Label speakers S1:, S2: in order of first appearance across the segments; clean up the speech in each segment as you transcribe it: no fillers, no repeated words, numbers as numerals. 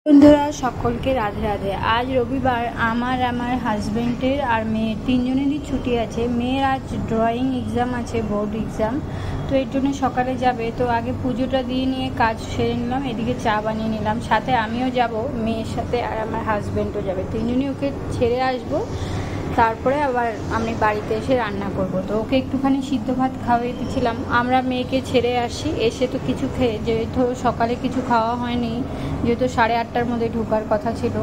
S1: বন্ধুরা সকলকে রাধে রাধে। আজ রবিবার, আমার হাজবেন্ডের আর মেয়ের তিনজনেরই ছুটি আছে। মেয়ের আজ ড্রয়িং এক্সাম আছে, বোর্ড এক্সাম, তো এর জন্য সকালে যাবে। তো আগে পুজোটা দিয়ে নিয়ে কাজ সেরে নিলাম, এদিকে চা বানিয়ে নিলাম, সাথে আমিও যাব মেয়ের সাথে, আর আমার হাজবেন্ডও যাবে। তিনজনই ওকে ছেড়ে আসবো, তারপরে আবার আমি বাড়িতে এসে রান্না করব। তো ওকে একটুখানি সিদ্ধ ভাত খাওয়াই দিয়েছিলাম। আমরা মেয়েকে ছেড়ে আসি, এসে তো কিছু খেয়ে, যেহেতু সকালে কিছু খাওয়া হয়নি, যেহেতু 8:30টার মধ্যে ঢোকার কথা ছিল,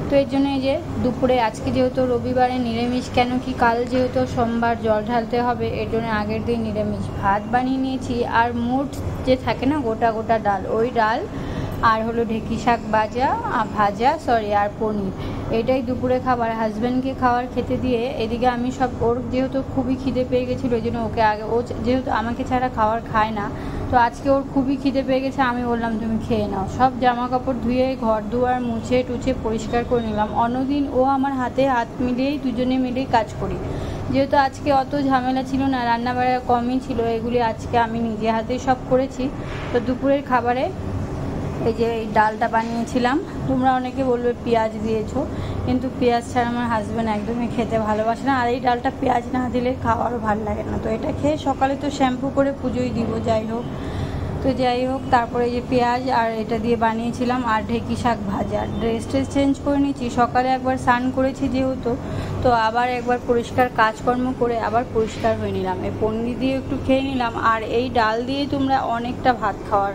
S1: তো এর জন্য এই যে দুপুরে আজকে যেহেতু রবিবারে নিরামিষ, কেন কি কাল যেহেতু সোমবার জল ঢালতে হবে, এর জন্য আগের দিন নিরামিষ ভাত বানিয়ে নিয়েছি। আর মুড যে থাকে না, গোটা গোটা ডাল, ওই ডাল আর হলো ঢেঁকি শাক ভাজা আর পনির, এটাই দুপুরে খাবার। হাজব্যান্ডকে খাবার খেতে দিয়ে এদিকে আমি সব, ওর যেহেতু খুবই খিদে পেয়ে গেছিলো, ওই জন্য ওকে আগে, ও যেহেতু আমাকে ছাড়া খাবার খায় না, তো আজকে ওর খুবই খিদে পেয়ে গেছে। আমি বললাম তুমি খেয়ে নাও। সব জামা কাপড় ধুয়ে ঘর দুয়ার মুছে টুছে পরিষ্কার করে নিলাম। অন্যদিন ও আমার হাতে হাত মিলিয়েই, দুজনে মিলেই কাজ করি। যেহেতু আজকে অত ঝামেলা ছিল না, রান্নাবাড়া কমই ছিল, এগুলি আজকে আমি নিজে হাতেই সব করেছি। তো দুপুরের খাবারে এই যে এই ডালটা বানিয়েছিলাম। তোমরা অনেকে বলবে পেঁয়াজ দিয়েছো, কিন্তু পেঁয়াজ ছাড়া আমার হাজব্যান্ড একদমই খেতে ভালোবাসে না, আর এই ডালটা পেঁয়াজ না দিলে খাওয়ারও ভালো লাগে না। তো এটা খেয়ে সকালে তো শ্যাম্পু করে পুজোই দিব, যাই হোক। তারপরে এই যে পেঁয়াজ আর এটা দিয়ে বানিয়েছিলাম, আর ঢেঁকি শাক ভাজা। ড্রেস চেঞ্জ করে নিয়েছি, সকালে একবার স্নান করেছি যেহেতু, তো আবার একবার পরিষ্কার কাজকর্ম করে আবার পরিষ্কার হয়ে নিলাম। এই পনির দিয়ে একটু খেয়ে নিলাম, আর এই ডাল দিয়ে তোমরা অনেকটা ভাত খাওয়ার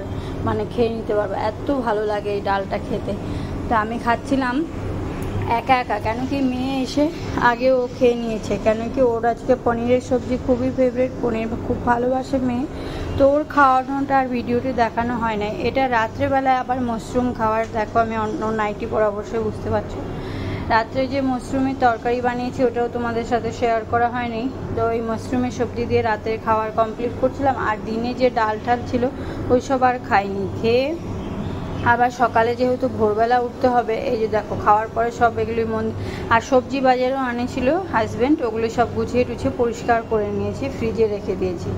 S1: খেয়ে নিতে পারবে, এত ভালো লাগে এই ডালটা খেতে। তো আমি খাচ্ছিলাম একা একা, কেন কি মেয়ে এসে আগে ও খেয়ে নিয়েছে, কেন কি ওর আজকে পনিরের সবজি খুবই ফেভারিট, পনির খুব ভালোবাসে মেয়ে। তো ওর খাওয়ানোটা আর ভিডিওটি দেখানো হয় না। এটা রাত্রেবেলায় আবার মাশরুম খাওয়ার, দেখো আমি অন্য নাইটি পরে অবশ্যই বুঝতে পারছো। রাত্রে যে মাশরুমের তরকারি বানিয়েছি, ওটাও তোমাদের সাথে শেয়ার করা হয়নি। তো ওই মাশরুমের সবজি দিয়ে রাতের খাওয়ার কমপ্লিট করছিলাম, আর দিনে যে ডাল ছিল ওইসব আর খাইনি। খেয়ে আবার সকালে যেহেতু ভোরবেলা উঠতে হবে, এই যে দেখো খাওয়ার পরে সব এগুলি আর সবজি বাজারও আনেছিল হাজব্যান্ড, ওগুলো সব গুছিয়ে টুছিয়ে পরিষ্কার করে নিয়েছি, ফ্রিজে রেখে দিয়েছি।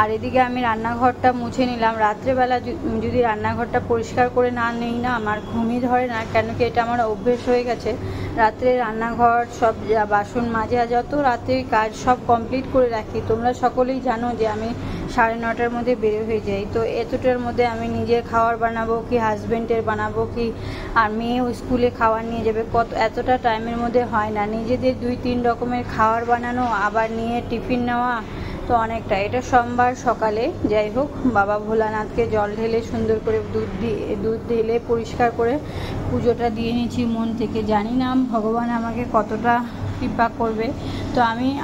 S1: আর এদিকে আমি রান্নাঘরটা মুছে নিলাম। রাত্রেবেলা যদি রান্নাঘরটা পরিষ্কার করে না নেই না, আমার ঘুমই ধরে না, কেন কি এটা আমার অভ্যেস হয়ে গেছে। রাত্রে রান্নাঘর সব বাসন মাজা, যত রাত্রের কাজ সব কমপ্লিট করে রাখি। তোমরা সকলেই জানো যে আমি 9:30টার মধ্যে বের হয়ে যাই। তো এতটার মধ্যে আমি নিজের খাবার বানাবো কি হাজব্যান্ডের বানাবো কি, আর মেয়েও স্কুলে খাবার নিয়ে যাবে, এতটা টাইমের মধ্যে হয় না। নিজেদের 2-3 রকমের খাবার বানানো, আবার নিয়ে টিফিন নেওয়া, তো অনেকটা। এটা সোমবার সকালে, যাই হোক, বাবা ভোলানাথকে জল ঢেলে সুন্দর করে দুধ ঢেলে পরিষ্কার করে পুজোটা দিয়ে নিয়েছি মন থেকে। জানি না ভগবান আমাকে কতটা কৃপা করবে। তো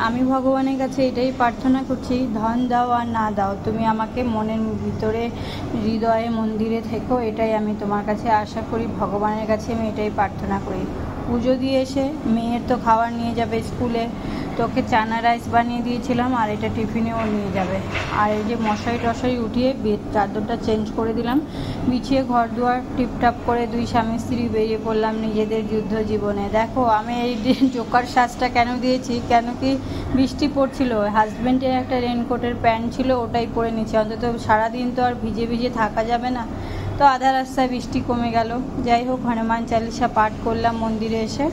S1: আমি ভগবানের কাছে এটাই প্রার্থনা করছি, ধন দাও আর না দাও, তুমি আমাকে মনের ভিতরে, হৃদয়ে, মন্দিরে থেকো, এটাই আমি তোমার কাছে আশা করি। ভগবানের কাছে আমি এটাই প্রার্থনা করি। পুজো দিয়ে এসে মেয়ের তো খাবার নিয়ে যাবে স্কুলে, তোকে চানা রাইস বানিয়ে দিয়েছিলাম, আর এটা টিফিনেও নিয়ে যাবে। আর এই যে মশারি উঠিয়ে চাদরটা চেঞ্জ করে দিলাম, বিছিয়ে ঘর দুয়ার টিপটাপ করে দুই স্বামী স্ত্রী বেরিয়ে পড়লাম নিজেদের যুদ্ধ জীবনে। দেখো আমি এই জোকার সাজটা কেন দিয়েছি, কেন কি বৃষ্টি পড়ছিল, হাজব্যান্ডের একটা রেনকোটের প্যান্ট ছিল, ওটাই পরে নিচ্ছি, অন্তত সারাদিন তো আর ভিজে থাকা যাবে না। তো আধা রাস্তায় বৃষ্টি কমে গেল। যাই হোক, হনুমান চালিসা পাঠ করলাম মন্দিরে এসে।